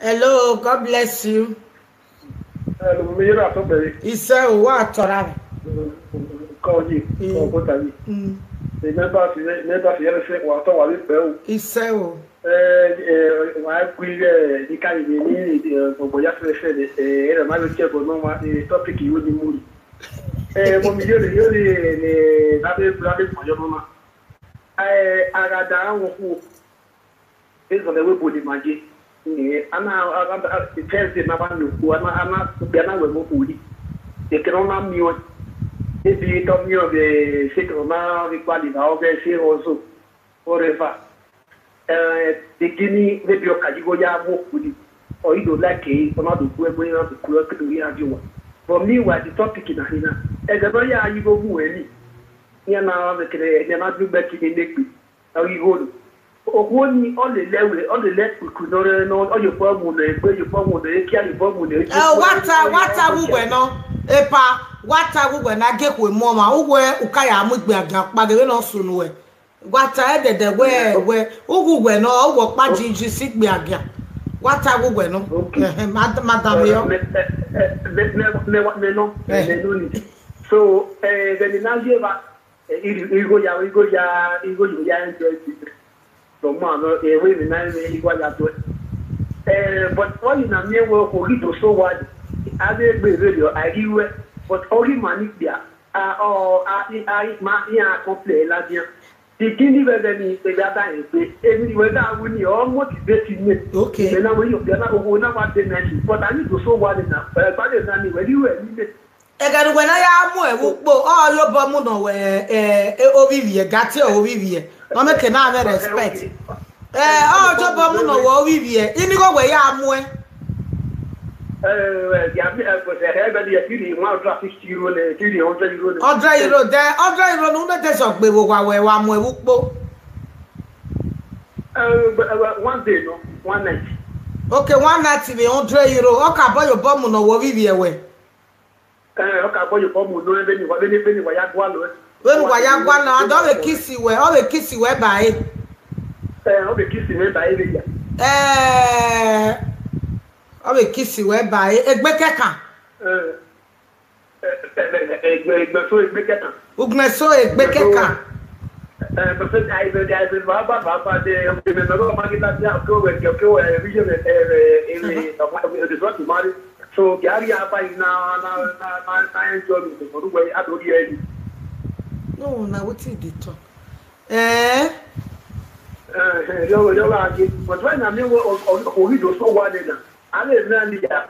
Hello, God bless you. Iṣẹ́ òwò àtọ̀rà rẹ̀. Iṣẹ́ o. Wàá gbé ní káyìí ní ọ̀gbọ̀n yá fẹ́fẹ́ ẹ̀rọ máa ló jẹ́ bọ̀ náà tọ́pìkì yóò ní múlù. Mo mi yóò lè lábẹ́ ìpọ̀jọ́ mọ́mọ́. Àgàdà àwọn kú ẹ̀sọ̀rọ̀ ewé bòlì máa jẹ́. Ana Thursday na ban ku ana biana we mo uri e que não na mio e bi to mio de se que na riquali na o be se oso oreva de gini we bio kajigo ya mo uri o ido like e na do ku egbe na ku e ku ya jiwa for me what the topic na hina e ga do ya yigo mu eni ya na be kire ya na du be ki ni nekpi o yigo Ogwoni all the level, all the level could not know all your problem, where your problem, the carry problem. What we were no, Epa, what we were not get with Mama, who were Ukaya Mugbaga, but they no soon way. What I had the where who were no, what magic you sick me again. What I will no, Madam, so then now you go ya, so man, we remind me what I do. But all in a mere work for it so what I did radio, I do, but only money there. Or I complain last year. The guinea weather the other anyway, that would almost motivating me. Okay. And now we are not what they mentioned, but I need to so what enough. But it's not where you were. Again, when I am all your bomuno where Ovivia, Gatia Ovivia. Mama can have respect. Oh, job bomuno Ovivia. Inigo way am we. One day, no, 1 night. Okay, 1 night to be €100. Okay, buy your bomuno Ovivia way. Okay, boy, you come with no revenue. What any penny? Why you go? When why you go now? Don't be kissy where? All the kissy where by? All the kissy where by? All the kissy where by? Egbekeka. Ugneso egbekeka. But I will Baba the go with your vision so Gary Abai now no, now what is the talk? But when I'm so one I didn't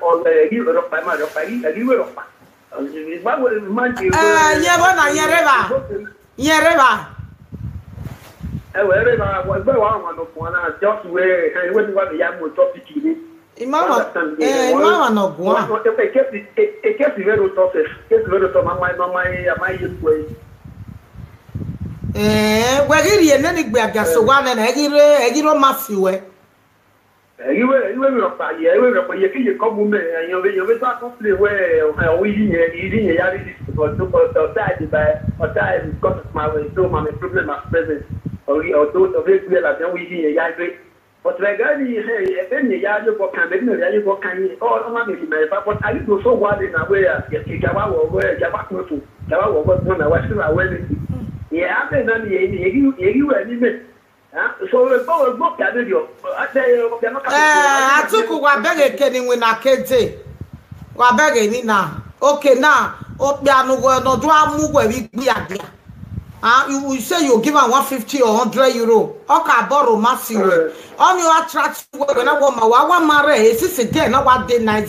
or the giver of my mother, a giver of just where when the young will talk to you. Mama no go. It kept very tough. Kept very tough. My way. Where you any bag so one and egiro massive. You were up by you come and you talk where we eating a yard or died by or died because of my way. So my problem of presence or those of it well as we eating a yard. But regarding you yard you can make no you can all but I do so what in a way as Java or where Java was one I was yeah, after that you so go book that video. I took what beg getting when I can't say. What begging now? Okay, now, Opiano no do I move where we be at there. You say you give her 150 or €100. Okay, borrow massive. On your attract when I want my one marry, is again, not what day night.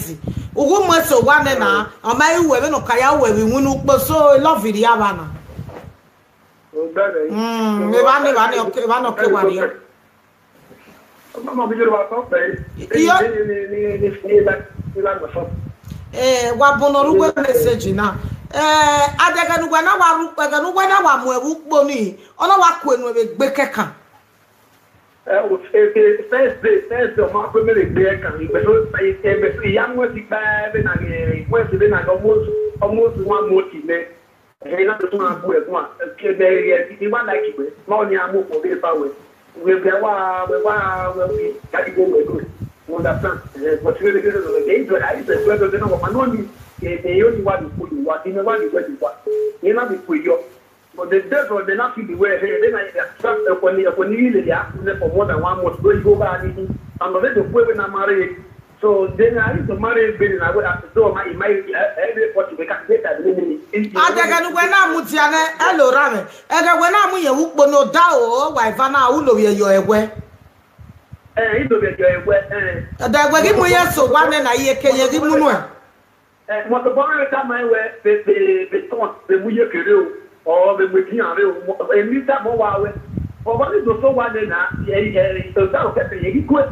Woman so one and I may wear no kaya where we win so love it, Yavana. Okay. What bono message now? Adega when I was boni, on a walk when we bekeka. First, my family there young was bad and I went to the almost 1 more team. Hey, not the one who is one. He want like it. Morning, I move for this power. We'll be a while, we got to go with good. On understand? But you don't know what money. They only want to put you what in the one you what. You not be put you. But the devil they not feel the way here. Then I start upon the after for more than 1 month. Go back and let the women are married. So then I used to marry baby and I would have to do my everybody we can get that living. Adega when I'm mutiane hello rame. Ega when I'm ye wukbo no da o wife na ulo ye yo ewe. Ito be yo ewe. Da gbe gi mu ye so wa na ye kenye gi mu no. Mo to bo re ta mai we be ton be mu ye kere o. O be mu ti an re o. Emi ta mo wa we. O ba ni do so wa na ye to ta o ke pe ye gi ko.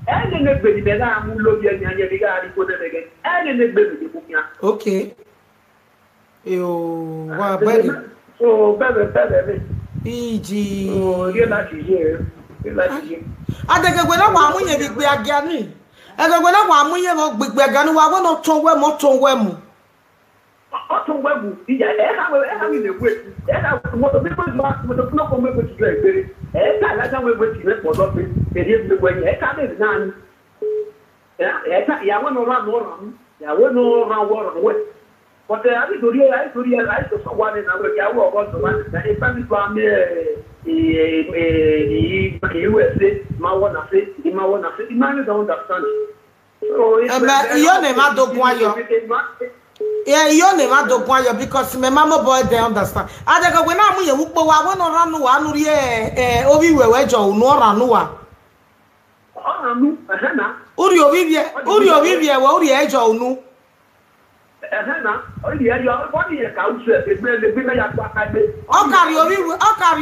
Any nobody be na mu lo bi anya ye biga ri ko de again. Any nobody be bukia. Okay. Yo, wa bari. So bebe. Iji. Oh, ye na ti ye. Ye na ti ye. Adega gbe na wa mu ye bi gbe aga ni. Adega gbe na wa mu ye mo gbe aga ni wa no ton we mu. O ton we mu. Iya e ha mi le we. E ha mo to be mo to no ko me ko ti gbe. E ka la ja we ti le po do pe. E di we e ka de na ni. Ya we no ra no ra. Ya we no ra wo ro we. But I to someone in our yawo about the one that if I'm from USA, Mawana say, the man don't understand. So your name I don't want you. Yeah, your name I don't want you because my mama boy they understand. I go when I'm here, who I want to run one year, Obi Wejo, Nora Nua. Uri Ovivia, what the age of no. Okari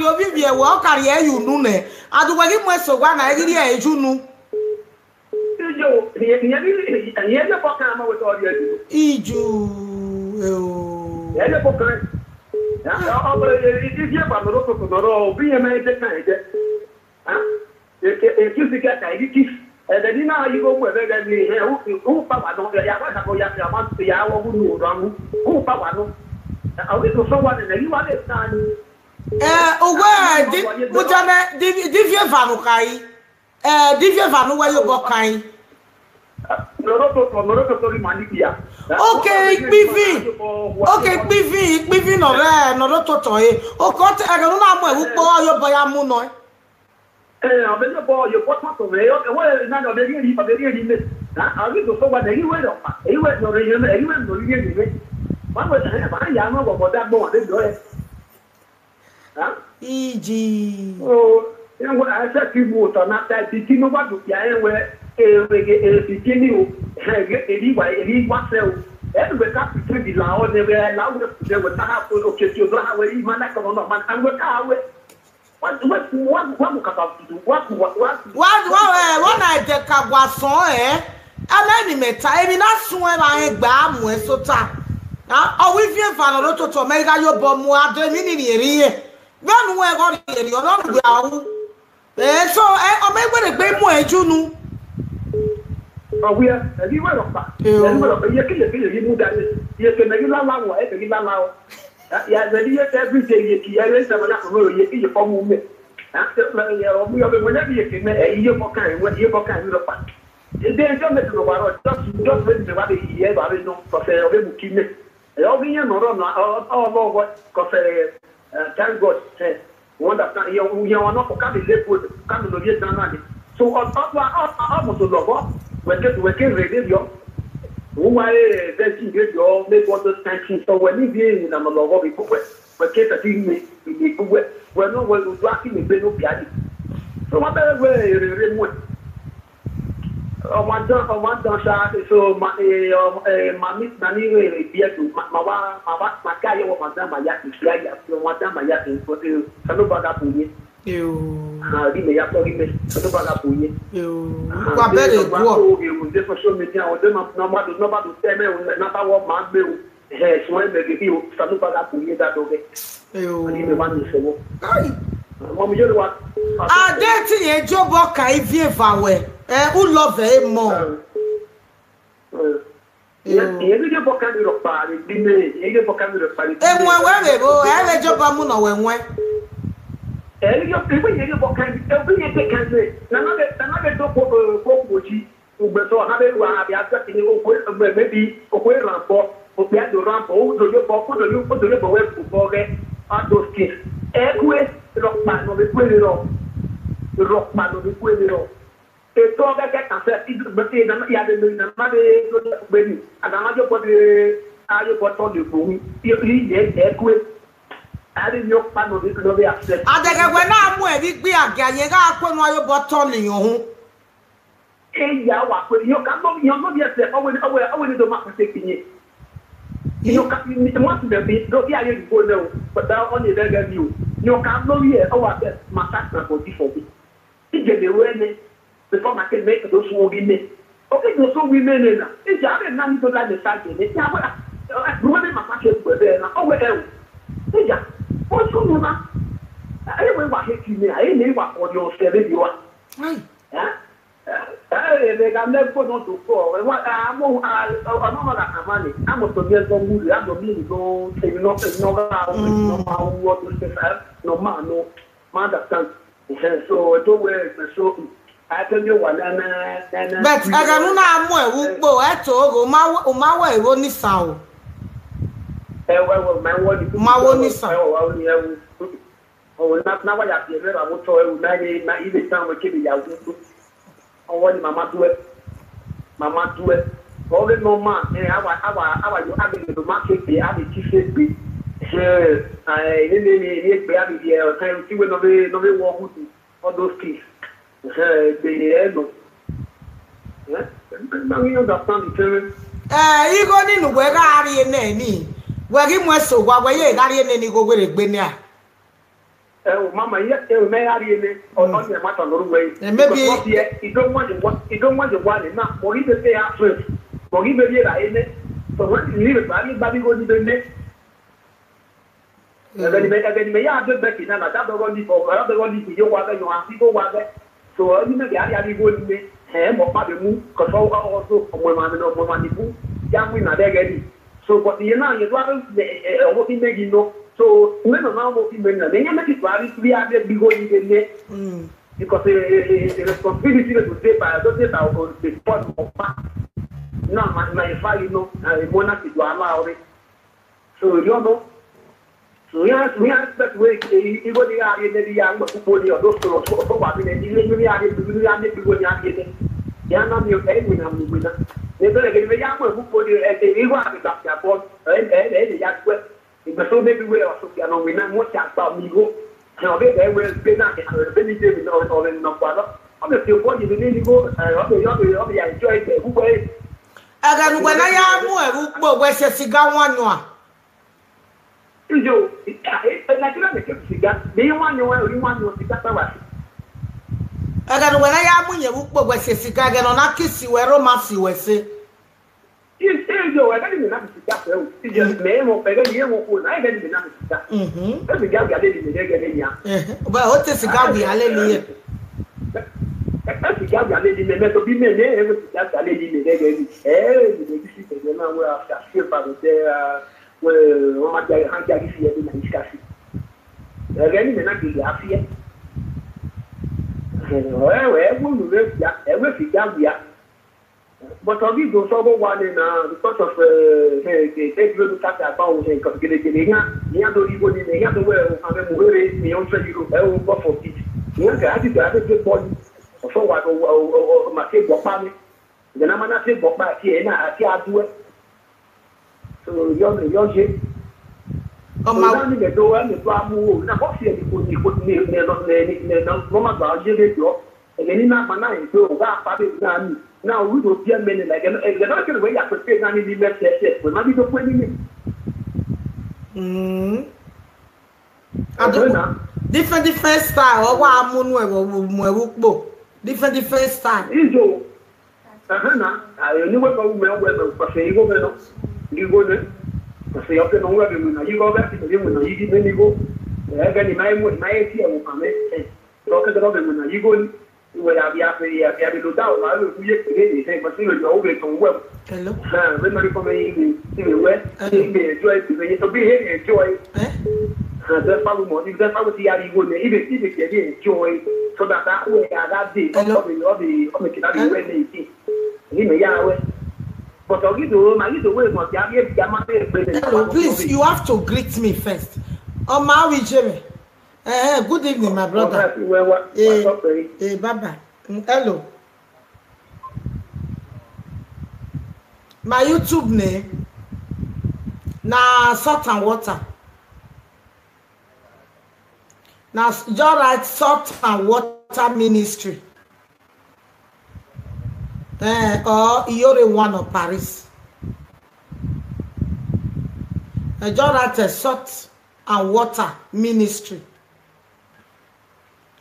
obi bie wo okari ayu nu ne aduwa gi mweso gwa na iri eju nu iju ele pokan ya o isi e ba no to no obi e me de kan je ha e ki ka ka iri the dinner you go with the who papa don't ya ko ya ma ya wo nu ran who papa no I will to someone and you want it stand mutane divie vanu kai divie vanu wa yo go kai no to manipia okay bivi no re no to to e o ko te e no na mo e wo po yo boya mu no abello boy yo pot to veo che vuoi na no devi me ha visto so guarda io vedo io no io ma ya no go da bo de do ha iji io go a sa ti vuota na ta ti no va do ya e ti ni o ri wa se o e do ka ti di la o de la o de go ta o che ti do ha we ma na ko no ma an go ka we what I take Kagwason Alani meta emi na sun e la gba mu e sota o wi fi fa lo to me ga yo bo mu ade mi ni ri e gbanu e go ri ri Olorun gbe awu so o me gbe mu eju nu o wi e bi wa ro pa e mo ro ye ke mu da ye ke me la la wo e ke la la o ya the year every day you are some na ko you form me after ya o mi o be mo na bi ke me e ye ko kan we ye ko kan ro pa e de jo me to wa ro just when me wa be ye ba be no ko se o be mu ki me e o bi ye no ro na o ko se thank God say wonder that you no ko ka be le ko ka no ye dan na so o mo to lo we ke ready yo why that you get your make what the sanction so when you be in a logo people but get a thing me we no we do akin me no piadi so what better way remote one done so my miss nani we be to my guy you madam ya ya madam ya for the sanu baga punye ri me ya to ri me sanu baga punye kwa bere go de social media o de no ma do teme o na ta wo ma gbe o so e me bi o sanu baga punye da do ge ri me ma ni se wo mo mi yo wa ade ti ye jobo kai vie vawe who love him more ye ni jobo kan ro pa ri me ye jobo kan ro pa ri enwe we bo ele jobo mu no wenwe ele yo pe we ye bo kan e we ye te kan se na be do ko chi o gbe so na be wa bi asa ti o ko be bi o ko rampo o bi ado rampo o do yo bo we ko ge a do ski e ku e ro pa no be ku e ro e to ga ka ta se ti be ti na ya de na ma de do be ni ada ma jo ko de a yo ko to de ko ni e ku ari yo pa no de do be accept adege we na mu e bi gbe aga yen ga ko no ayo bottom ni ohun e ya wa ko yo ka no bi se o we do ma ko se kinye yo ka ni mo ti be do bi aye go na o but that on the ga bi o yo ka no ye o wa be massacre for this for me ije de we ne before ma ke make those who be ne okay those who be ne na e ja be na ni do la de sa ke ne ya wa ru ne ma fa ke ko be na o we e ja o su no na ai we wa he ki ne ai ne wa o yo se be bi wa de ga me ko no to ko wa amo no la amani amo to bien so mu ya do mi go se no ga no ma wo to se fa no ma no ma da tan so to we so I tell you one na but aga nu na amu e wu po e to go ma wa ewo ni san o we ma wo ni san wa ni e wu na wa ya bi re ba mo to e wu na ile tan mo ke bi ya wu ọwọ́ ni màmá dúẹ́ ọwọ́ ní ọmọ àwà yóò ábẹ̀lẹ̀ ló má kéèké ábẹ̀ tí fẹ́ gbé ṣe ní ẹgbẹ́ ábẹ̀lẹ̀ ọ̀sán tí wé lọ́wọ́ wọ́n hùtù ọdún skis gbèrè ẹ̀nà igo nínú wẹ́ gáàrí ẹ̀nà ní wẹ́rí mú ẹ̀sọ̀ wà wẹ́yẹ́ gáàrí ẹ̀nà ní gbogbo rẹ̀ gbé ní à mama me ari ne on the matter no way maybe you don't want it na or you say ya first or you be ra ene so what you need ba go ni ne again me ya do back na da do go ni for ra do go ni yo wa ga yo an go wa ga so you me ya go ni mo pa be mu ko so also mo ma ni bu ya mu na de ga ni so but you na you do o ki me gi no so when no mo fi men na me make it very clear that we go in there because the responsibility to say by don't say that on the spot of no my father no monarch is allow it so you know so we are that way you go the area the young people the those so what in the area the go the area ya na mi o kai mi na mi na ne to le ke me ya mo people the you want to talk about ya if so maybe we are so no we na mo cha ba mi go no be there we be na be ni dey no or no kwalo o be feel body ni go o be enjoy the who way aga nu na ya mu eru gbo we se siga wanu a ijo na kila me ke siga me wanu wa ori wanu siga ta wa aga nu na ya mu yeru gbo we se siga ga no na kisi we romance we se ijo wa ga ni na siga pe o ijo me mo pe ga ni mo ko na ga ni na siga e bi ga le ni ga le ya ba o te siga bi ale ni e si ga le ni me to bi me ne e si ga le ni ga ni ni si te na wa sa si pa de we o ma ja han ja si e na iskasi ga ni na ki ya fi e we mu le ya e we fi ga ya but obi go so go one na because of take you to talk about we because gele ya do ibo ni ya do we o ame mu here ni on try you o go for it ya ga adi da de body so wa o ma se go pa mi de na ma na se go pa ti e na ati adu so yo je o ma ni de do wa ni to amu na bo fi e ni no ma ba je de jo e ni na ma na e do ga pa be na ni now we go be men like the not going to way to pay any limit we might be to put in different style o wa amunu e mo ewupo different style ijo na ni we ko me ko se igo me no igo ne ko se yo ke no we me na igo ba ti me no igi me ni go ga ni mai ti e mo kame to ke do me na igo ni we have ya be lo da o ma lo ye ke ni se ma si lo yo be ton we hello we no ko me ni we we be enjoy be to be here enjoy That's how we want. That's how we see how you go. Even get enjoy so that way that day of the kidney when they you know yeah. But I'll give you my little way for Hello, please, you have to greet me first. Oh, Maui Jimmy. Good evening, my brother. Hey, bye-bye. Hello. My YouTube name na Salt and Water. Now, just write Salt and Water Ministry. Or Iyore One of Paris. Just write a Salt and Water Ministry.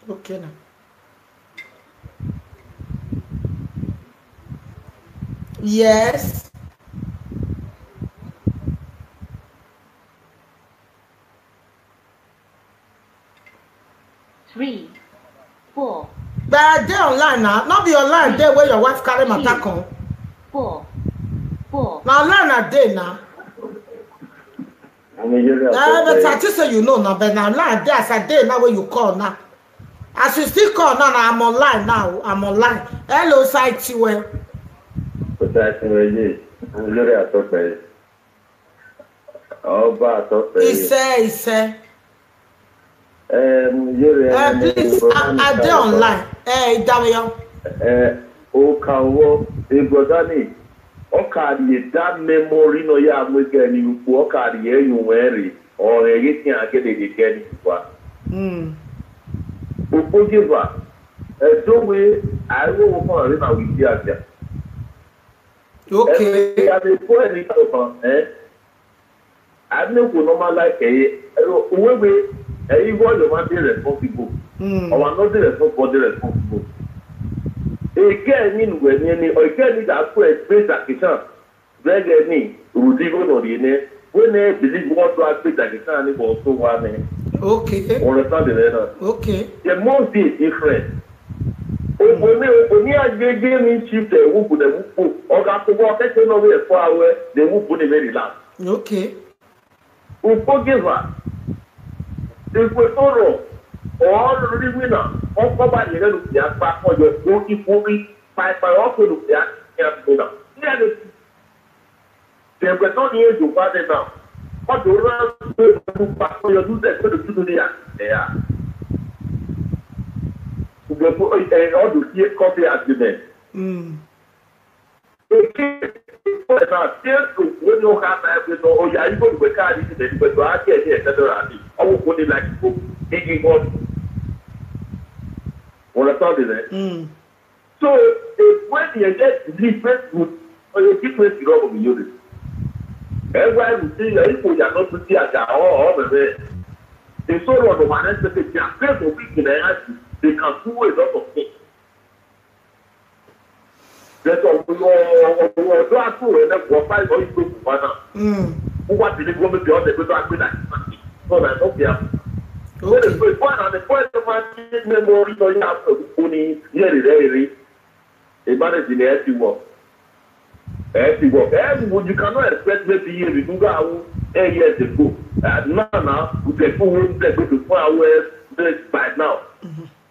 Okay now. Yes. Three, 4. But they online now. Not be online there where your wife carry my tack on. 4. Now online a day now. But I just say you know now, but now online there as a day now where you call now. As you still call now, I'm online now. I'm online. Hello, site you well. He say. Please, I dey online. Damian. Okawo, Ebrodani. Okadi, that memory no ya mwekeni, Okadi, you weary, or anything I get it again. Upogiva. So we, I will go with you. Okay. I know we normal like we everyone you want to be responsible. Or not responsible. Again, when you that space accusation, very any Rudigo or the when they believe what to ask accusation also one. Okay. Understand the okay. The most is different. Only a game chief the who put the whoop or got to walk at another 4 hours, they will put it very last. Okay. Forgive her. If we follow all the winner, all somebody look at back for your 40 by also look at the they were not here to pass it now. What do you back for your do that to do there? All to see a copy argument. When you have everything, oh, yeah, you go to the car, but you are here, etc. I will put it like taking on. What I thought is that. So, when you get different food, or you different job of you, everyone will say, you are not to see at all over there. They saw what the one that they are very big in the house, they can do a lot of things. That's all we are glad to and then we'll find all you go to one. Who want to live with the other people are good at it. So that's okay. So the point on the point of my memory, you have to only really a manage in the empty work. Everyone you cannot expect maybe here we do out 8 years ago. And now we can go home to 4 hours by now.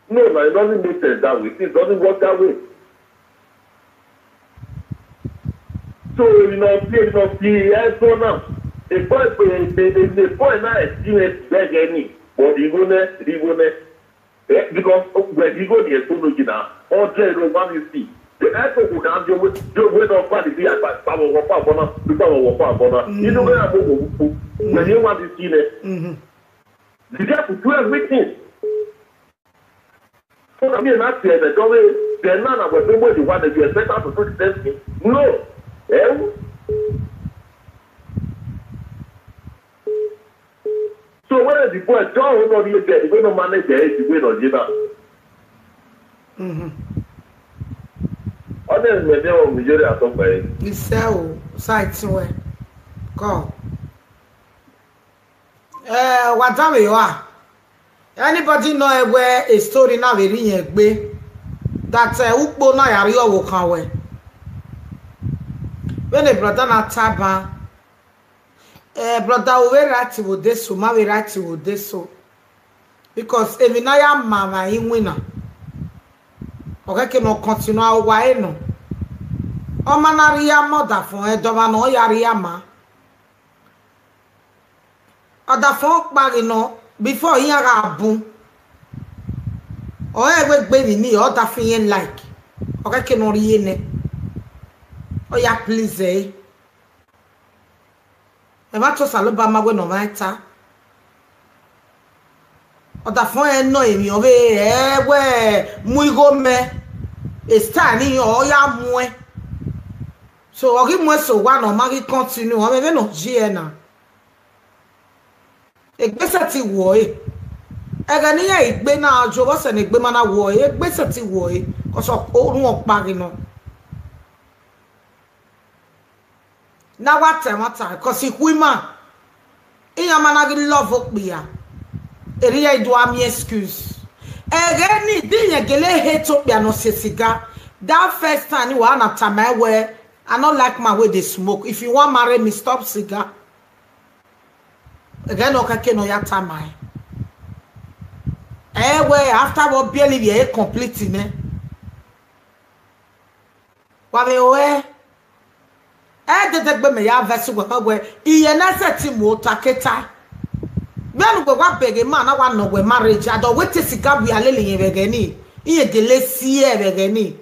No, it doesn't make sense that way. It doesn't work that way. So, you know, so now, the point now experience beg any, but you go there, because when you go there, so look now, all day, you see. The answer would have your way of quality at Power of Pabona. You know where I go when you want to see it. You have to do everything. So, I mean, not here, the none of what you want to do, expect us to do the same thing. No. So when the boy John will not be there, you don't manage the way on Jima. Other than the majority of somebody. You sell sites where call. Whatever you are. Anybody know where a story now we read that Ukbo na Yario will come away. When a brother na taba, Brother, we right with this, so ma we right with this, so because if you know your mama in winner, okay, can no continue our way no. O manaria mother for e do no yaria ma. Other folk bag no before he ga boom. O e we gbe ni other thing like. Okay, can no rie ne. O ya please eh. E ma to saloba ma we no matter. Other phone no emi o be we mu go me. E sta ni o ya mu e. So ogi mo so wa no ma ki continue o me no je na. Egbese ti wo e. Ega ni ya igbe na ajo bo se ni igbe ma na wo e. Egbese ti wo e. Ko so orun opari no. Na what cause woman iya managi love okpia eri do am excuse ege ni dinye gele hate okpia no se cigar that first time you na time where I not like my way they smoke. If you want marry me, stop cigar again okay no ya time where after what barely be complete ne wa be we me ya vesi gwa gwe iye na seti mo taketa gbenu gwe gwa bege ma na wa no gwe marriage ado wete sika bu alele yen bege ni iye gele sie bege ni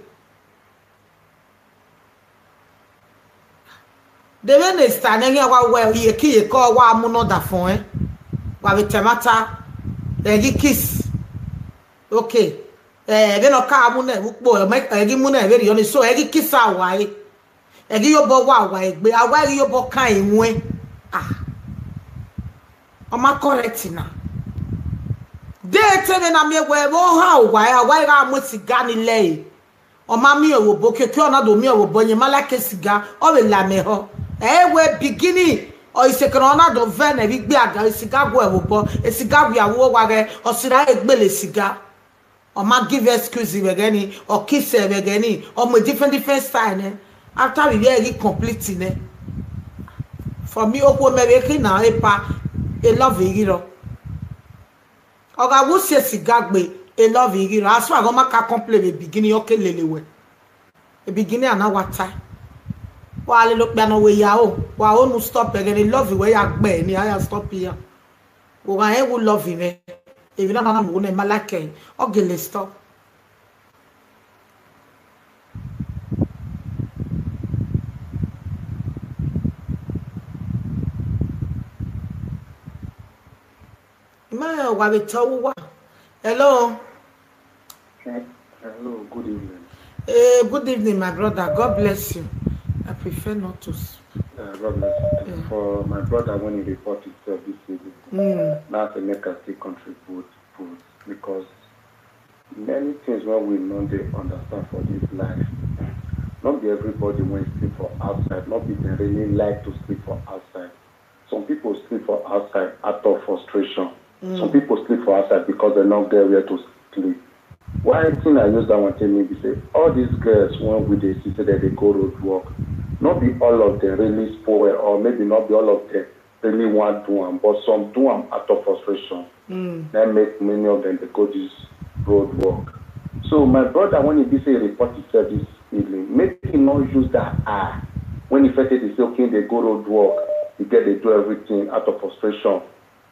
de me sta na yen wa we iye ki ye ko wa mu no da fon wa be temata egi kiss okay be no ka mu na ukpo egi mu na be ri oni so egi kiss awai egi yo bo wa egbe awa egi yo bo kan enwe o ma correct na de tene na me we bo ha awa ga mo siga ni le o ma mi owo bo keke ona do mi owo bo yin malake siga o we la me ho we beginning o ise kan ona do ve na bi gbe aga siga go ewo bo siga wi awo wa ge o sira egbe le siga o ma give excuse we gani o kiss we gani o mo different style after we very complete ne for me okwo me na epa e love igiro oga wo se sigagbe e love igiro aso ago maka complete the beginning okelelewe e beginning ana wata wa le lo pe na we ya o wa o no stop again love we ya gbe ni aya stop here o ga e wo love me e bi na na mo ne malake ogele stop Hello. Hello, good evening. Good evening, my brother. God bless you. I prefer not to. God bless you. Yeah. For my brother, when he reported this evening, that's a make us still contribute because many things what we know they understand for this life. Not be everybody when sleep for outside. Not be they really like to sleep for outside. Some people sleep for outside out of frustration. Some people sleep for outside because they don't get where to sleep. One thing I use that one tell me be say all these girls when we they see that they go road work, not be all of them really spoil or maybe not be all of them really want to do them, but some do them out of frustration. That make many of them they go this road work. So my brother when he be say report himself this evening, make him not use that when he first they say okay they go road work, they do everything out of frustration.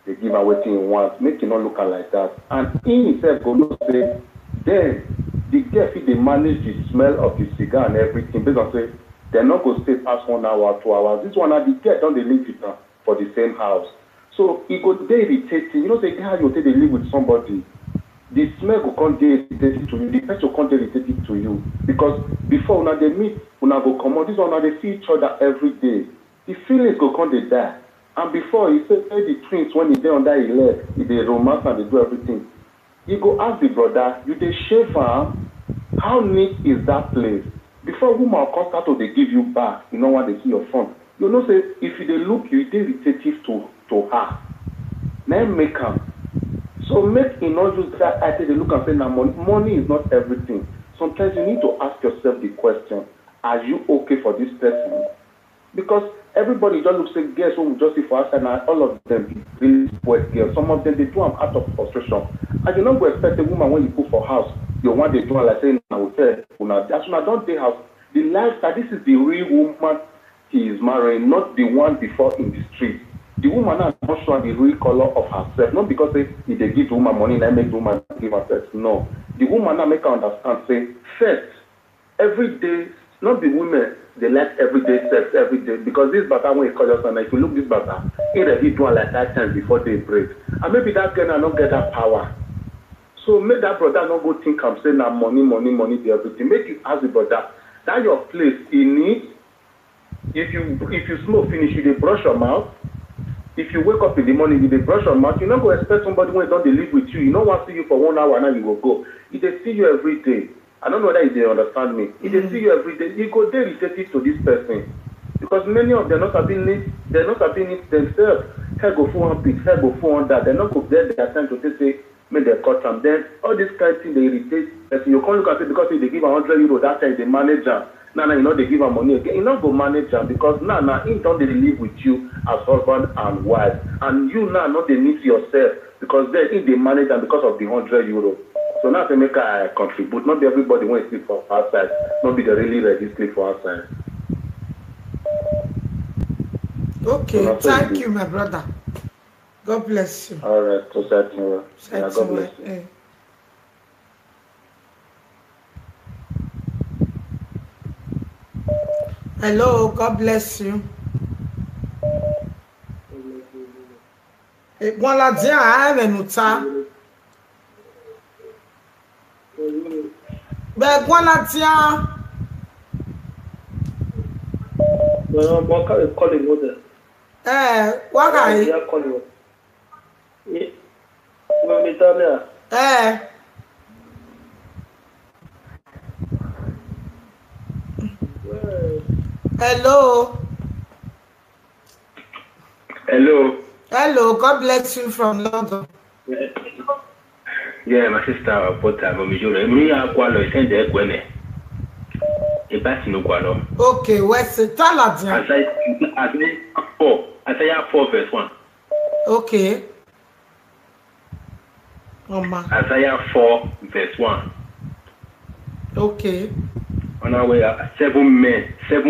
They give away thing he wants, make him not look like that. And he himself go look say, then the girl if they manage the smell of the cigar and everything, based on say they're not going to stay past 1 hour, 2 hours. This one the girl don't they live with her for the same house. So he go there irritating. You know, say how you take they live with somebody. The smell will come there irritating to you, the person will come there irritating to you. Because before when they meet, when I go come on, this one they see each other every day. The feelings go come they die. And before he said the twins when he dey under his leg, he dey romance and they do everything. You go ask the brother, you dey shave am, how neat is that place? Before woman come start to they give you back, you know when they see your phone. You know say if you dey look you dey irritative to her. Now make am. So make him not use that eye they look and say now money is not everything. Sometimes you need to ask yourself the question, are you okay for this person? Because everybody just looks like girls who just see for outside, and all of them really spoiled girls. Some of them they do them out of frustration. And you don't go expect a woman when you put for house, you want they do like saying I will tell you that's when I don't take house. The lifestyle, this is the real woman he is marrying, not the one before in the street. The woman is not showing the real color of herself, not because if they give the woman money and I make the woman give herself. No. The woman now make her understand, say, first, every day, not the women, they like everyday sex every day. Because this butter, when you call your son, if you look this butter, he already do like 5 times before they break. And maybe that girl will not get that power. So make that brother not go think I'm saying that money, the everything. Make you ask the brother, that your place in need. If you smoke finish, you dey brush your mouth. If you wake up in the morning, you dey brush your mouth. You not go expect somebody when don't live with you. You don't want to see you for 1 hour, now you will go. If they see you every day, I don't know whether they understand me. If they see you every day, you go there irritated to this person. Because many of them not having it themselves. Hair go for one bit, hair go for one that. They're not go there their time to say, make they cut them. Then all this kind of thing they irritate. You can't look at it because if they give 100 euro, that time they manage them. Now, you know, they give her money again. You not go manage them because now, he don't they live with you as husband and wife. And you now not they need yourself because then if they manage them because of the 100 euro. So now they make a contribute. Not be everybody wants to sleep for outside. Not be the really ready sleep for outside. Okay, so thank you, my brother. God bless you. All right, so God bless you. Hello, God bless you. One la dia a venuta. Be one la dia. No, mo ka call him mother. What guy? Yeah, call him. Yeah. Mo mi ta me. Hello. Hello, God bless you from London. Yeah, my sister, but me send the okay, where's it? Isaiah 4 verse 1. Okay. Isaiah 4 verse 1. Okay. On our way, 7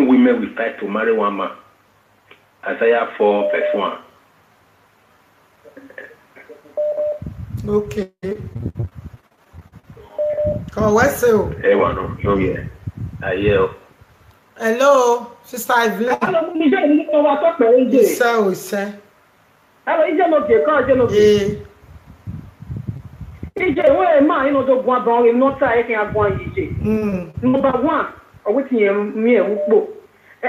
women will fight to marry one man. Isaiah 4 verse 1. Okay. Oh, where's it? Hey, one, oh yeah. Hello, Sister Evelyn. Hello, mi je ni ko wa to pe nje. Ise. Hello, ije no ke kan, ije no ke. Ije we ma inu do gwan bon, no ta e kin agwan ije. Number 1, wetin me e wupo.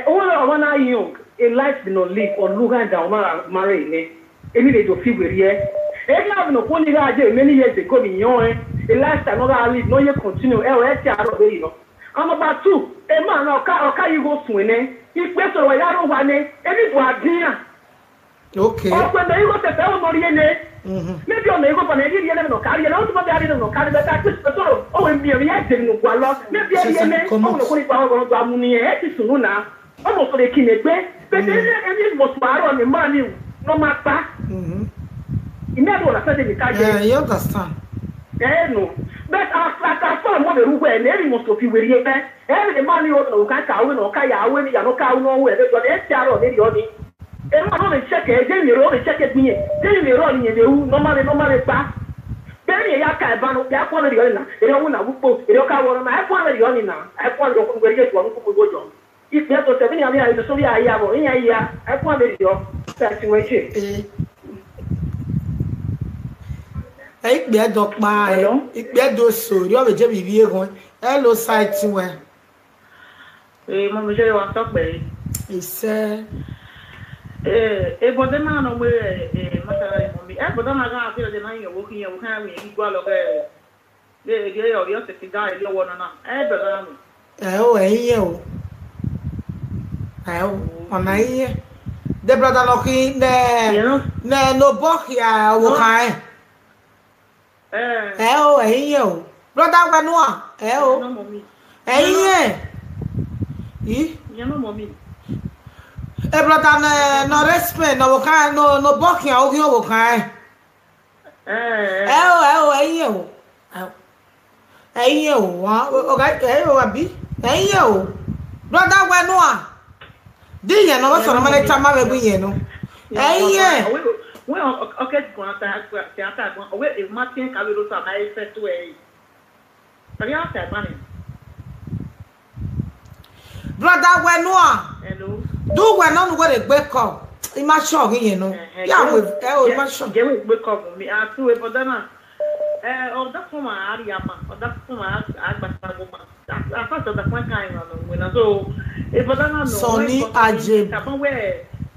O na young, a life be no live or look and down marry ni. Emi le do fi we rie. E na no ko ni ga je many years ago mi yan a lifestyle no ga live no ye continue e o e ti aro be you. Number 2, a man oka you go swing ipe so wa yaro wa ne emi bu adin. Okay. O pe me you go se fe o no rie ne. Maybe on the go for the area no carry no to be area no carry but that is so o we mi area de no gwa lo maybe area ne o no ko ni pa o gwa mu ni e ti sunu na o mo so de kine pe but any was paro ni man ni no mata ina do la fete ni ka je. Yeah, you understand. No. But after some more the ruwe na eri mo so fi weri e the man ni o no ka ka we no ka ya we ni ya no ka no we de so de ti aro ni ri oni. E ma no le check e je mi ro le check e bi je mi ro ni e wu normal pa be ni ya ka e ba no ya ko le ri oni na e ro na wupo e ro ka wo na e ko le ri oni na e ko ro ko weri e to no ko gojo ipe to se bi ni ali ayi so bi ayi abo yin ayi ya e ko le ri o ta ti we che ikpe dokpa ikpe do sori o beje bibi egun hello site we mo me je wa so pe ise bodo na no we masara mo mi bodo na ga afiro de na yo wo kin yo kan we igwa lo ke de yo se ti ga ile wo na bodo na o eyin o ona iye de brother lo kin ne no bok ya wo kan o eyin o brother gba no o eyin e no mo mi E brother no respect no kan no bokin ogun o kan. Ẹ̀yin o wa o abi. Ẹ̀yin o. Brother we no a. Di yen no so no ma le chama we bu yen no. Ẹ̀yin. We okay go ata go. We e Martin ka we ro sa na e fe to e. Tari ata ba ni. Brother we no a. Hello. Do we no we dey gbe call. I ma sure yen no. Ya we I ma sure. Get we gbe call me. A tu e bodana. O da fuma area ma. O da fuma agbata go ma. Afa so da kwa kan no we na so e bodana no. Sonny Aje. Ka we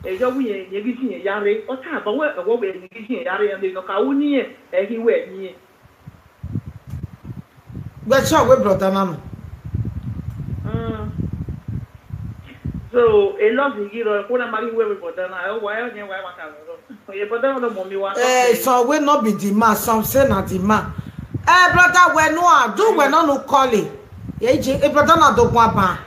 e yo wi ye gi tin yare. O ta ba we wo we ni gi tin yare yan no ka woni e hi we ni. We sure we brother na no. So a lot of you ko na mari we bodana. O wa yo nyen wa ka ro. E bodana no mo mi wa. So we not be the man, some say na the man. Brother we no a do we no call it. Ye je e brother na do gwa ba.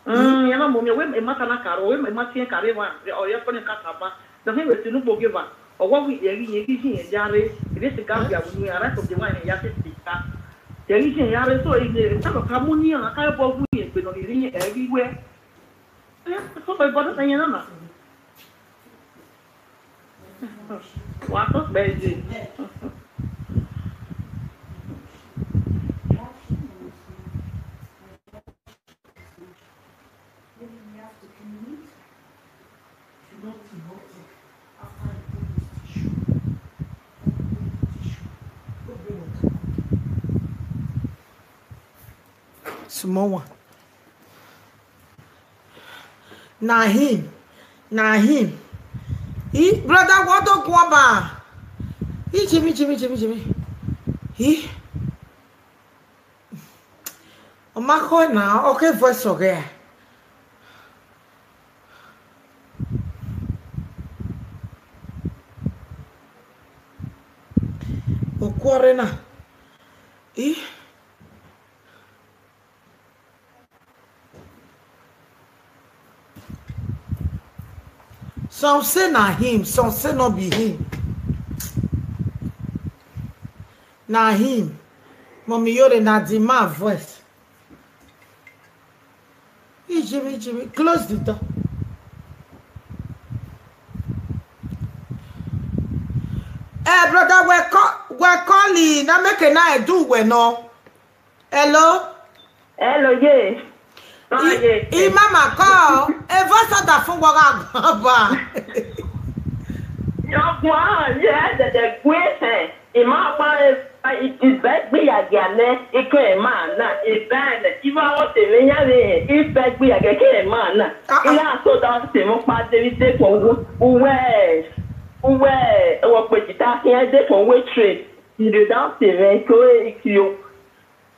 Ya na mo mi we e mata na karo, we e mata kare wa. O ye ko ni kata ba. Da he we tinu bo give ba. O wa wi ye ye gi tin yare. E se ka bia bu ni ara ko de wa ni ya se tika. Ye gi tin yare so e ta ko ka mu ni na ka bo bu ye pe no ri ni e gi we. So by bodo na yana na. What was Beijing? Small one. Na him. He brother what do go ba? He Jimmy. He. O ma ko na okay voice okay. O kwore na. He. Some say na him, some say not be him. Na him. Mommy yore na the man voice. Jimmy, close the door. Brother, we're calling. Na make na do we no. Hello, yes. Mama call. Voice da fun wa ba. Yo kwa the great it is back be again it came man it bad if I want to it's back be again man ila so down se mo pa de te ko uwe wo pe ta here de ko we trade you down se ko you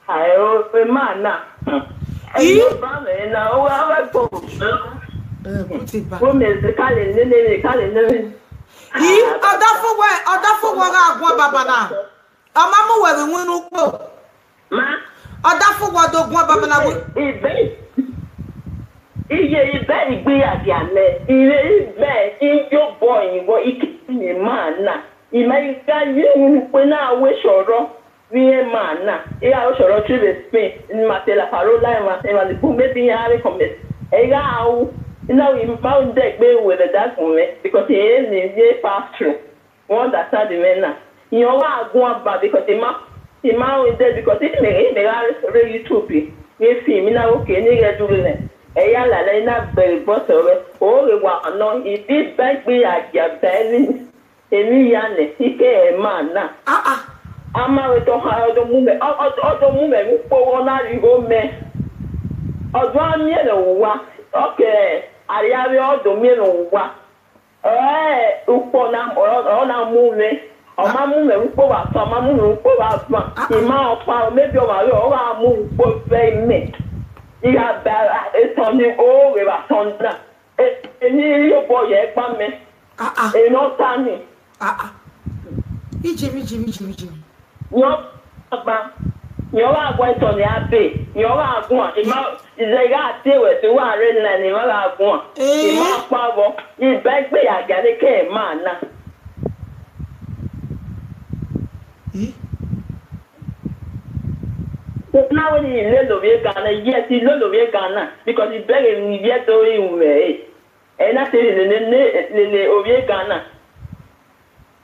ayo man na na o wa go Odafugwa ga agwa baba na. Amamu we winu po. Ma. Odafugwa do gwa baba na we. Iye igbe agiane. Ibe iyo boy wo ikini man na. Imaika yin pe na we soro. We man na. Ya o soro through the Spain. In Matela Parola and Matela the boom maybe have a comment. Now we found that with the dark woman because he is pass through. One that started the men now. You know what going back because the man is dead because it may really too big. If him now okay, nigga doing it. A yala very bottle all the while no, he did back me at your belly. Emiliane, he came a man now. I'm married to her the woman. Other woman who go on you go me. Or 1 year okay. Ariabi odo melo wa upo na ona mume o ma mume upo wa so ma mume upo wa so ima opa maybe o ma yo wa mu upo fe me iya ba e so ni o we wa so na ni yo bo ye pa me e no tani Iji no ba Yoga went on the abbey. Yoga one. If they got to it, you are in and you are one. If my power is back me, I get a came man. Now when he little Ghana, yes, he little Ghana because he's begging me yet to him. And I say the Ovie Ghana.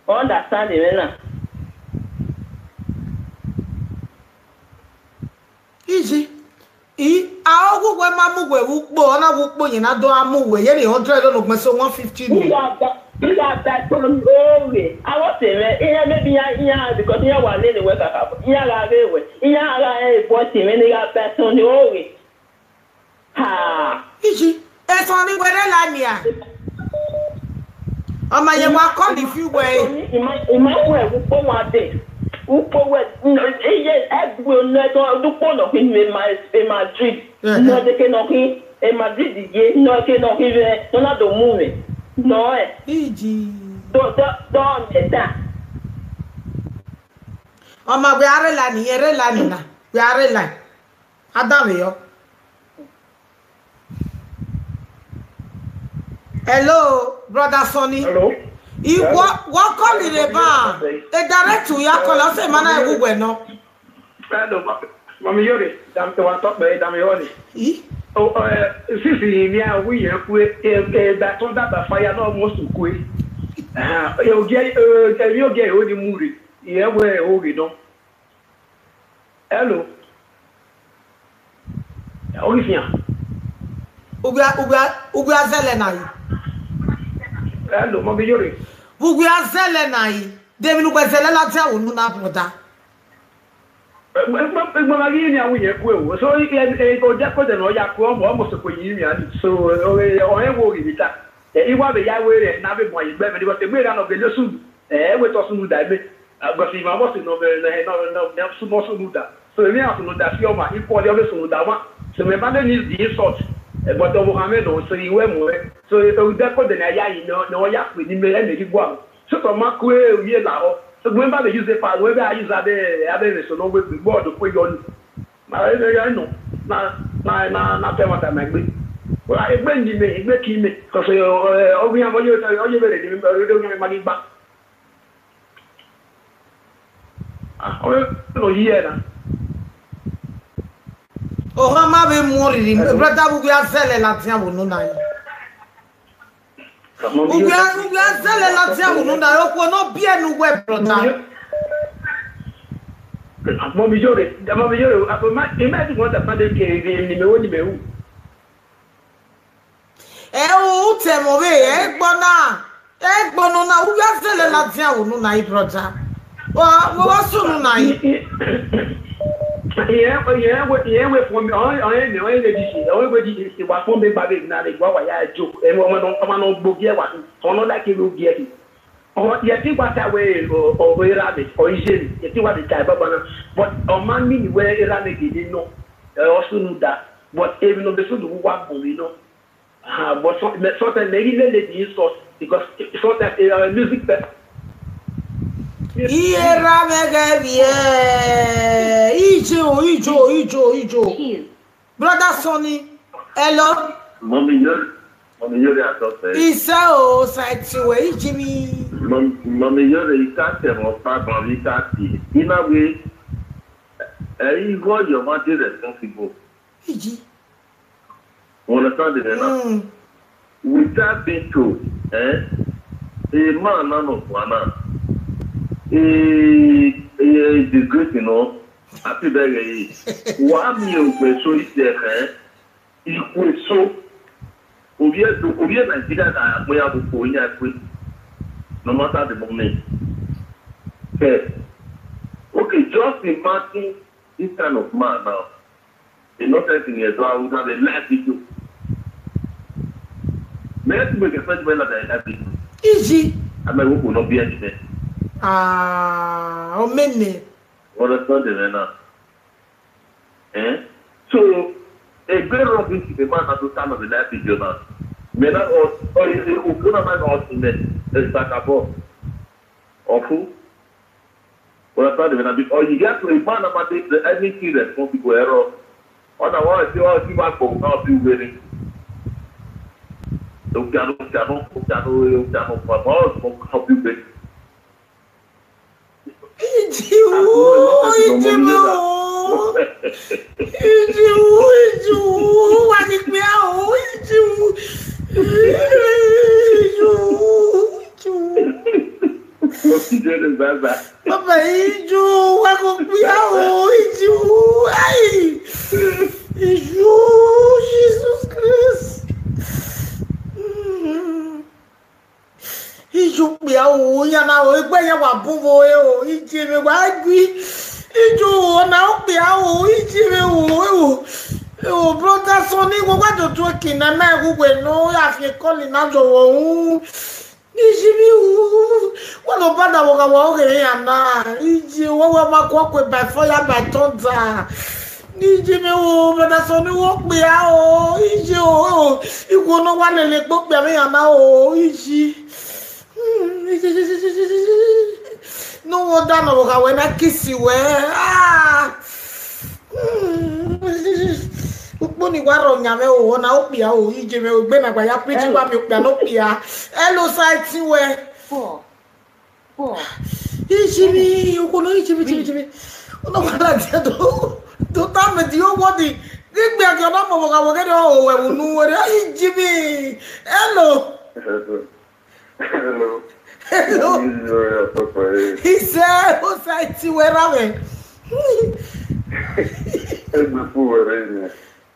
Understand it now. Easy. Aogu we mamu we wukbo na wukbo yin na do amu we ye 100 no me so 150 ni. You got that from Owe. I was saying, maybe because you are letting work up. You are away. You are a boy, and you got that on the Owe. Ha! Easy. It's only where I lia. Oh my, you want call if you way. In my way, we go one day. Who forward? I will not do one of him in Madrid. No, they cannot hear in Madrid. No, cannot hear another movie. No, don't that. Oh my, we are lani na. We are lani. Adamio. Hello, brother Sonny. Hello. What call it a bar? A direct to your color, say, man, I will no. Hello, Mamma Yuri, damn to one top by Damioni. Oh, Sissy, yeah, we have that on that fire almost to quit. You'll get only movie. Yeah, where we know. Hello. Olivia. Ubia Zelenai. Hello, Mamma Yuri. Ubia Zelenai. Devin Wazela Town, Naputa. Magalia, we have well. So he go just put an Oyaku almost a Queen. So, I will give it up. He was the Yahweh and Navi boy, but it was the way of the Lusu. We toss him that bit. But he was no Sumosuda. So we have to know that Yoma, he called the other Sudawa. So my mother needs the insult. But the Mohammed, so he went away. So that's what the Naya, no Yak with him and he won. So from Makwe, we allow. So remember they use the part where I use other so no way before the quick on. I know. Not what I make. Well, I bring him, make him, because we have all you ready, you don't get money back. Oh, yeah. Oh, Mama be more brother we are selling at Yamunai. We are selling at Yamunai, no be a new web, brother. Mommy Jory, imagine what the mother gave in the only way. Oh, tell me, Bonona, we are selling at Yamunai, brother. What's soon night? Yeah, with one. I know everybody is what from the baby now. They go away. I joke. And woman don't come on book here. One, or like you will get it. Or you think what that way or where rabbit or is it? You think what the type of one. But a man mean where a rabbit didn't know. I also knew that. But even though the son who walk, you know. But sort of lady lady source because sort of music that. Ira megavie. Ijo. Brother Sonny, hello. Mommy, you're at us. Isa site Jimmy. Mommy, you're a cat or part of the cat. In a way, you got your mother responsible. Iji. Understand it enough. Without being told, a man, none of one. The great, you know, happy day. 1 million so is there, equal so. We are Nigeria that we have going at no matter the moment. Okay, just imagine this kind of man now. They're not taking it out without a life issue. May I make a first man that I have it? Easy. I may will not be anything. Oh, many. What is not the So, a very wrong thing to the man at the time of the life issue now. May not or is it who man out in the Sakabo? Or who? Understand the benefit? Or you get to a man about anything responsible error. Otherwise, you all give up for now, you waiting. Don't help you wait. Papa, Iju, vai copiar hoje. Ai! Iju, Jesus Cristo. Iju, piau, ia na oi, banha wabuvo eu, Iju, me guagui. Iju, na o piau, Iju, eu, brother Sony, go guardo tu aqui na minha rua, não, a ficar colinando o Ijimi wano bada woga woge yana iji woga makwa by fire by thunder Ijimi bada Sony wo pe a o iji o iko no wa lele po pe me yana o iji no wo da no woga we na kiss we Ukponi waro nyame o na opia o ije me ogbe na gba ya preach wa mi opia no opia hello site we 4 ije mi ukono ije mi ono mara dia do ta me di o wodi gbe ajo na mo ga wo ge o we unu we ije mi hello he said o site we rame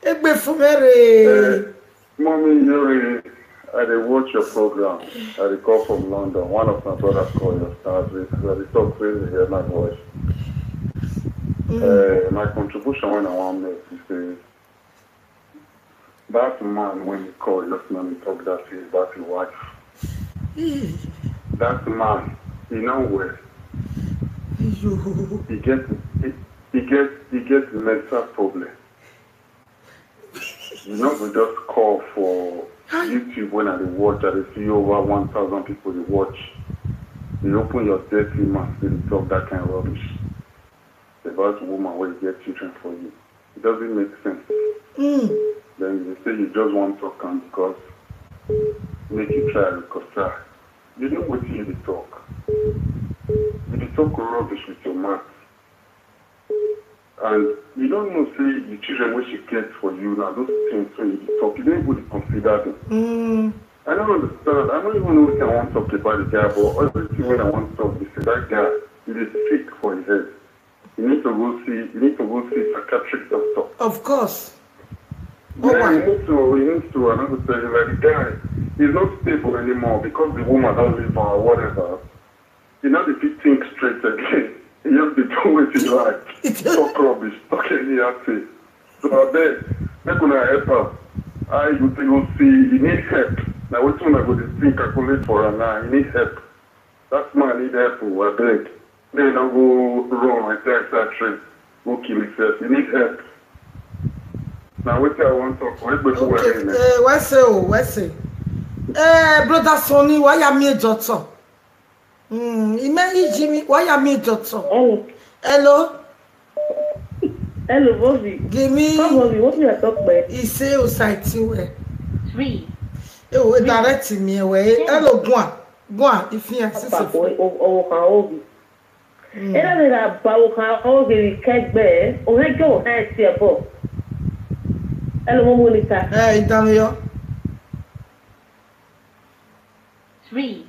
Egbe fumere. Mommy, Yuri, I did watch your program. I did call from London. One of my brothers called your stars. I did talk crazy here, my voice. My contribution when I want to make is that man, when you call, just let me talk that to his battery wife. That man, you know where? He gets mental problem. You know, we just call for YouTube when I watch, I see over 1,000 people they watch. They open your dirty mouth, they talk that kind of rubbish about a woman where you get children for you. It doesn't make sense. Then you say you just want to come because make you try to reconcile. You know what you talk. You talk rubbish with your mouth. And you don't know, say, the children which you get for you, now those things when you talk, you don't even consider them. I don't understand. I don't even know what I want to talk about the guy, but everything when I want to talk, you say, that guy, he is sick for his head. You need to go see a psychiatric doctor. Of course. Yeah, he needs to, I'm going to tell you, like, the guy, he's not stable anymore because the woman doesn't live or whatever. You know, if he thinks straight again. You have to do what you like. Talk rubbish. Talk any acting. So I bet, they're going to help her. I go see, you need help. Now, which one I go to think calculate for her now? You need help. That man need help. I beg. Then I'll go wrong and text that train. Go kill himself. You need help. Now, what I want to talk about before what's it? Brother Sony, why are me a doctor? Jimmy, why are me doctor? Hello. Hello, Bobby. Give me. Bobby, what you are talking about? He say o site where. 3. Oh, direct me away. Hello, go on. If you are sister. Oh, Bobby. Era de la pauka o que kegbe, o he go e ti ebo. Hello, Monica. Então eu. 3.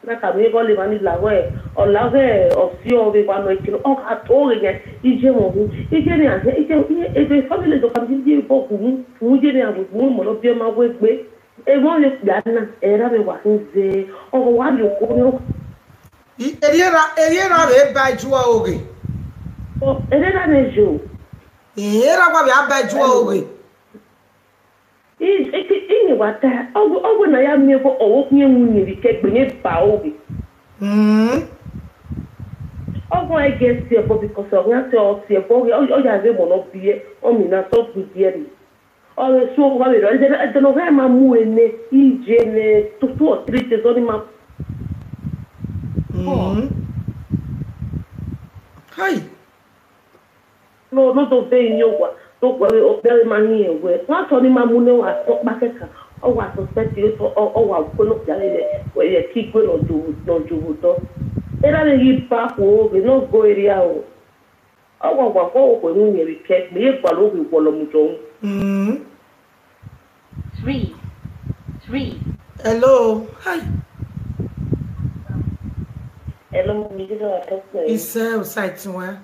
Na cabe go le mani lawe o lawe o si o be kwano ikiro o ka to ge ije mo hu ije ni anje ije family do kam ije bo ku mu je ni abu mo lo bi ma we gbe e mo le gba na era be wa nze o wa le ko ni Eriera be ba juwa oge. o era ne jo Eriera kwa be ba juwa oge. Ini wata ogo na ya mi ko owo kunye nwunye bi kegbe ni ba obi. Ogo I get here because of na so se bo o ya ze mo no bie o mi na so bu die ri. O so wa be ro de no ga ma mu ene ije ne to triste so ni ma. Hi. No, not to pay you what. Don't worry, very money away. Not only my money was top market. Oh, I suspect you for oh, I'll pull up the where you keep going or do not do. Then I leave back over, no go area. Oh, I go when you request me if I look with Wolomuton. 3. Hello. Hi. Hello, Mr. It's site where.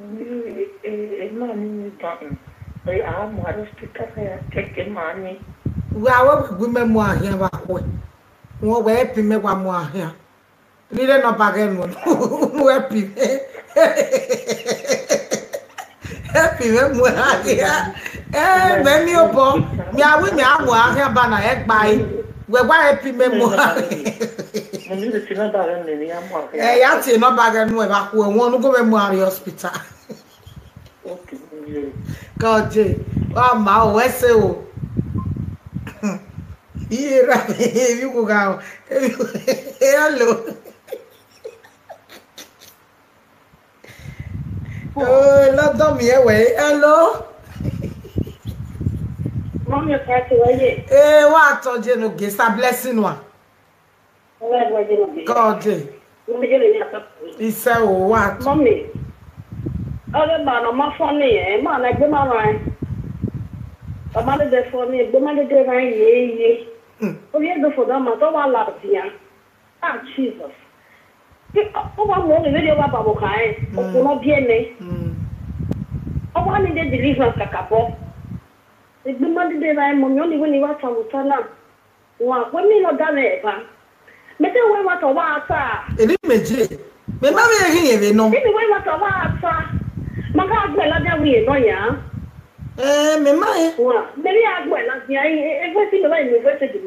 I'm going to take money. Well, women more here back way. More happy me one more here. Neither no bargain one. Happy. Happy me more here. When you born, me I will me I will here banner egg by. Where why happy me more. Eh, I say no bargain more back when one go me more hospital. God, oh my, where's so? Here, you go. Hello. Oh, not done me away. Hello. Mommy, I say, eh, what told you no get a blessing one? God, he said, what? Mommy. Other man, my funny, man, I go my line. A mother there for me, go my day, ye. Oh, you go for them, I don't want here. Ah, Jesus. Oh, one more video about Bokai, or not Biene. Oh, one in the deliverance, Cacapo. It's the Monday day, I'm only when you want to turn up. When you not done it, Mr. Way what a water. It is me. Remember here, no. Anyway, what a water. My God, well, I don't know, yeah. Me my. Maybe I well, everything about university.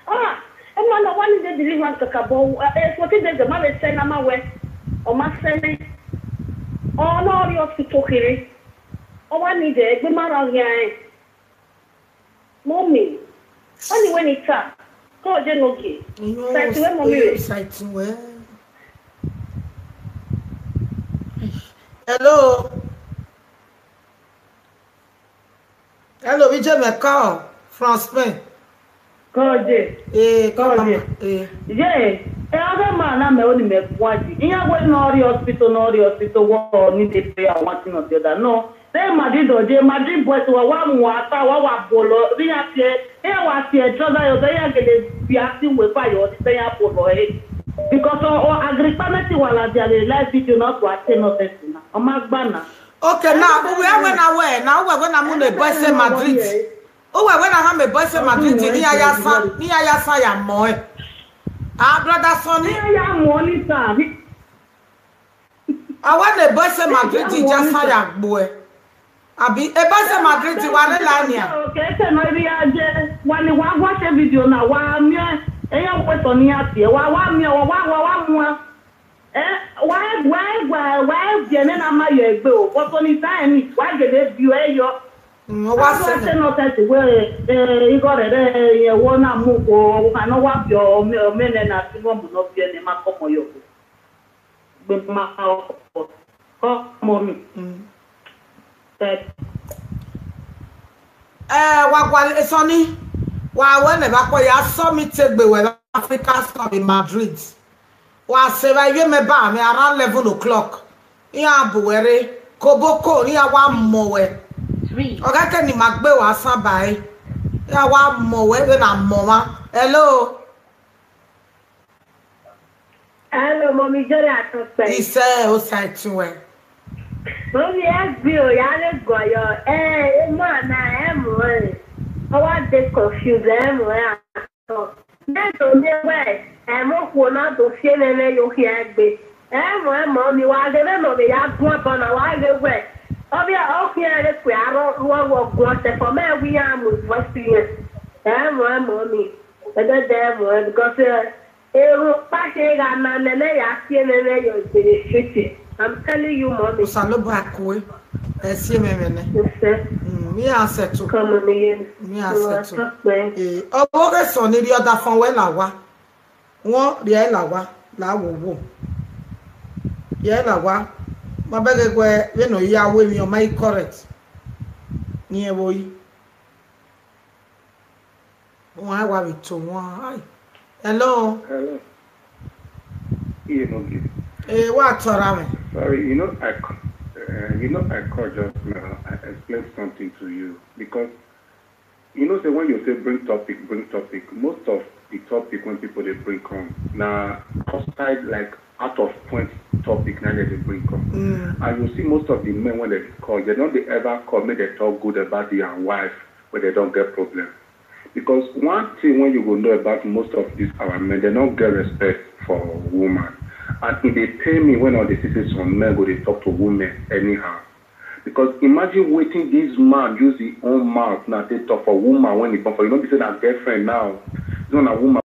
Ah, and one in the deliverance to Cabo. What is the mother send my way? Or my sending? Oh, no, the hospital here. Oh, one need it, the mother here. Mommy, only when it's up. God, you know, hello. Hello, we just make call from Spain. God, God, yeah. Other man, I'm only make one. You are going to the hospital, war, need to pay one thing or the other. No, they Madrid or the Madrid boys were one water, one bolo. We are here, was here, trouble, they are getting be acting with fire, they are for it. Because our agriculture while they are life, you not what they not testing. Oh, my banner. Okay, now we are when away. Now we're going to move the boys in Madrid. Oh, when I have a boys in Madrid, near Yasa, ya more. Ah, brother Sonny, I am money, sir. I want the boys in Madrid, just hire boy. I be a boys in Madrid, you are a okay, so maybe I just when you watch a video now, why me? I was on here, why me or why? Why, Jenna, my bill? What's on his time? Why did it view your? What's not that way? You got it, one move or I know what your men and I will not be any mark of you. With my mommy. What Sonny? Why, whenever I saw me take the Africa stop in Madrid. Wa survive me ba me around 11 o'clock. Iya buwere koboko ni awa mowe. 3. Oga ke ni magbe wa san bai. Ya wa mowe we na moma. Hello. Hello, mommy, Jerry Atospe. Ise o sai tuwe. Mommy, bill ya le go yo. Ma na mo. I want this confused so. Then to the way. I'm not to see any you here. I'm mommy, why they don't know the young on a while away. Oh, we are here. We are all going for me. We are with Western. I'm mommy. And then there because I'm telling you, mommy. Me answer to come in. Me answer to. Oh, what is on the other phone? Well, wọ́n rí ẹ̀ làwá láwòwò yẹ́ làwá má bẹ́gẹ̀ gbẹ́ wẹ́nà ìyàwó mi ọmọ yìí correct ní ẹwọ́ yìí wọ́n á wà mí tó wọ́n hello. Hello. You know, What sorry? sorry, I called just now. I explained something to you because say when you say bring topic, most of the topic when people they bring come now outside like out of point topic now they bring come. And you see most of the men when they call, they don't ever call me they talk good about their wife where they don't get problem. Because one thing when you go know about most of these our men, they don't get respect for women. And if they pay me when all they see some men go they talk to women anyhow. Because imagine waiting this man use his own mouth now they talk for woman when he come for you know they say that girlfriend now, it's not a woman.